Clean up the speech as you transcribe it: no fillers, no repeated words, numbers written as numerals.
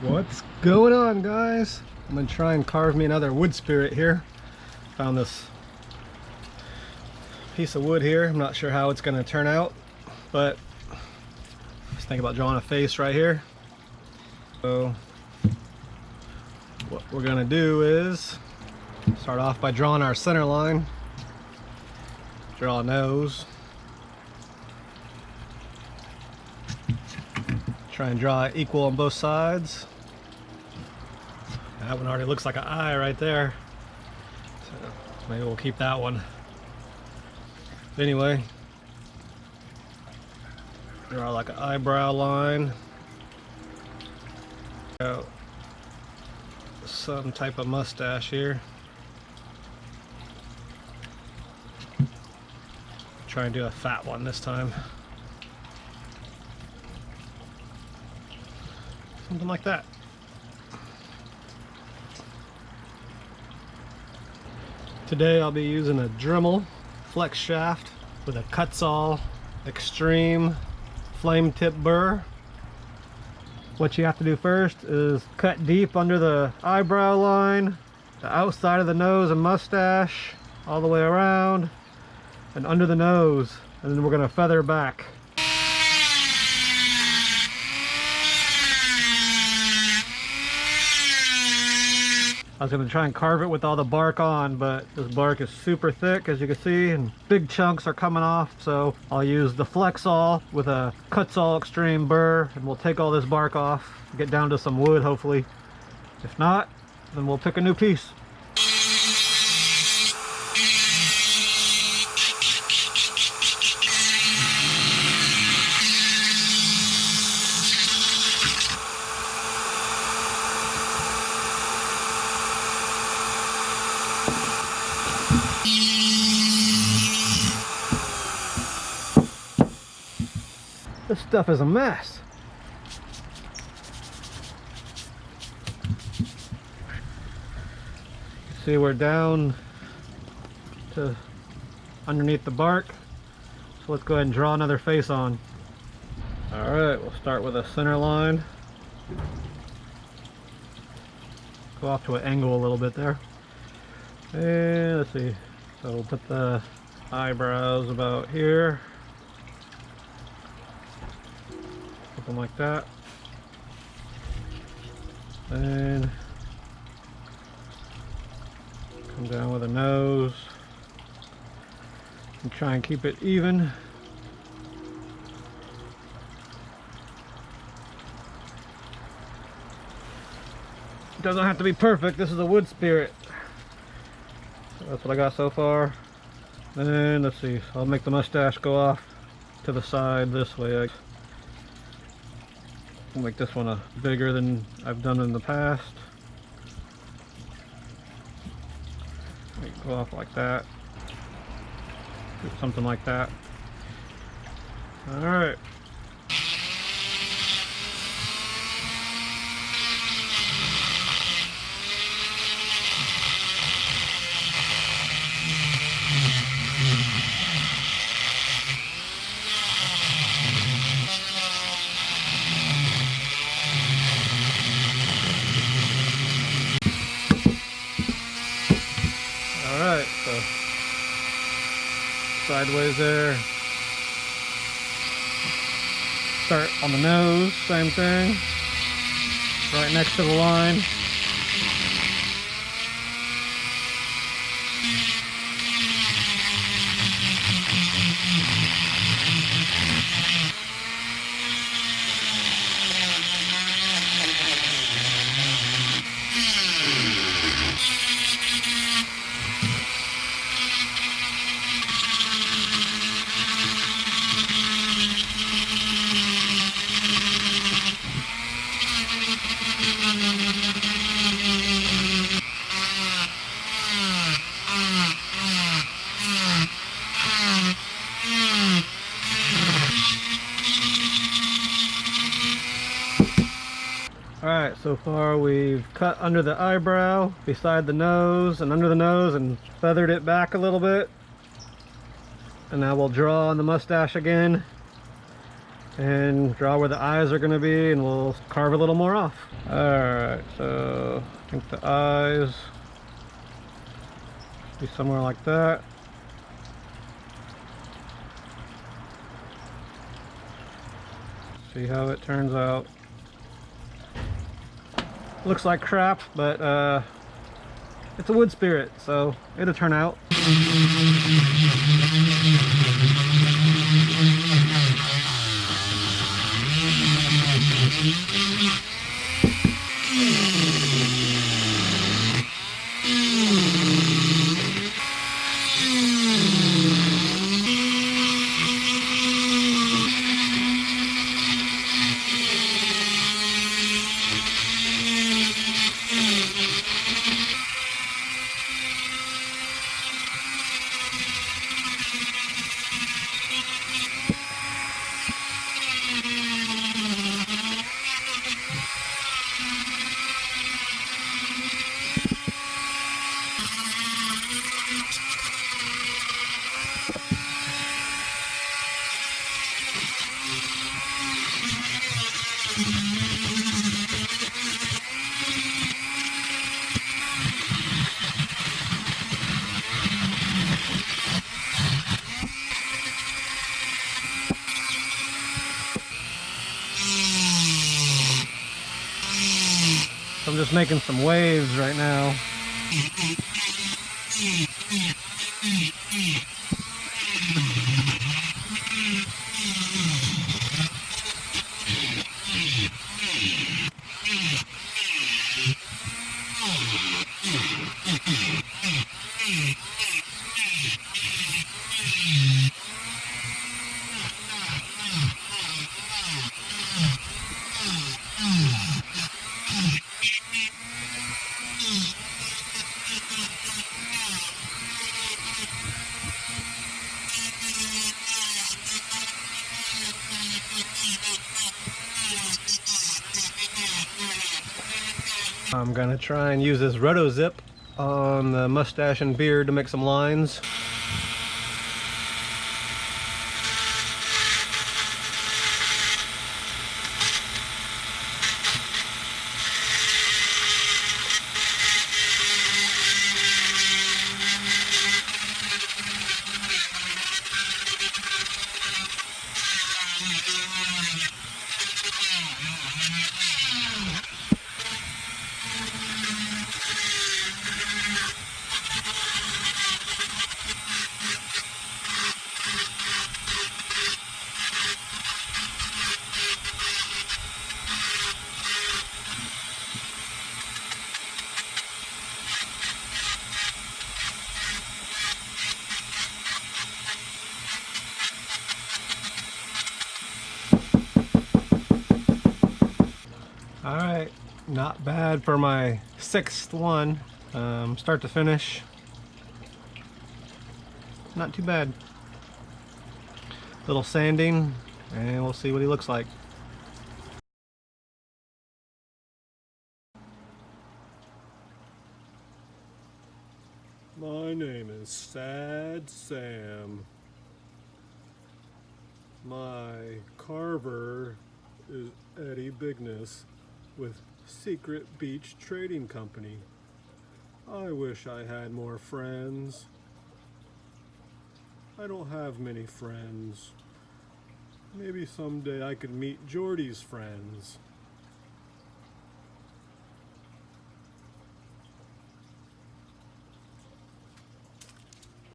What's going on, guys? I'm gonna try and carve me another wood spirit here. Found this piece of wood here. I'm not sure how it's gonna turn out, but just think about drawing a face right here. So what we're gonna do is start off by drawing our center line. Draw a nose. Try and draw it equal on both sides. That one already looks like an eye right there, so maybe we'll keep that one. But anyway, draw like an eyebrow line. Some type of mustache here. Try and do a fat one this time. Something like that. Today I'll be using a Dremel flex shaft with a Kutzall extreme flame tip burr. What you have to do first is cut deep under the eyebrow line, the outside of the nose and mustache, all the way around and under the nose, and then we're going to feather back. I was going to try and carve it with all the bark on, but this bark is super thick, as you can see, and big chunks are coming off, so I'll use the Flexall with a Kutzall extreme burr, and we'll take all this bark off, get down to some wood hopefully. If not, then we'll pick a new piece. This stuff is a mess. See, we're down to underneath the bark. So let's go ahead and draw another face on. Alright, we'll start with a center line. Go off to an angle a little bit there. And let's see. So we'll put the eyebrows about here. Something like that. Then come down with a nose and try and keep it even. It doesn't have to be perfect. This is a wood spirit. So that's what I got so far. Then let's see. I'll make the mustache go off to the side this way. I'll make this one bigger than I've done in the past. Go off like that. Do something like that. Alright. Alright, so sideways there. Start on the nose, same thing. Right next to the line. Alright, so far we've cut under the eyebrow, beside the nose, and under the nose, and feathered it back a little bit. And now we'll draw on the mustache again. and draw where the eyes are going to be, and we'll carve a little more off. Alright, so I think the eyes be somewhere like that. See how it turns out. Looks like crap, but it's a wood spirit, so it'll turn out. I'm just making some waves right now. I'm gonna try and use this roto zip on the mustache and beard to make some lines. Alright, not bad for my 6th one. Start to finish, not too bad. Little sanding, and we'll see what he looks like. My name is Sad Sam. My carver is Eddie Bigness with Secret Beach Trading Company. I wish I had more friends. I don't have many friends. Maybe someday I could meet Jordy's friends.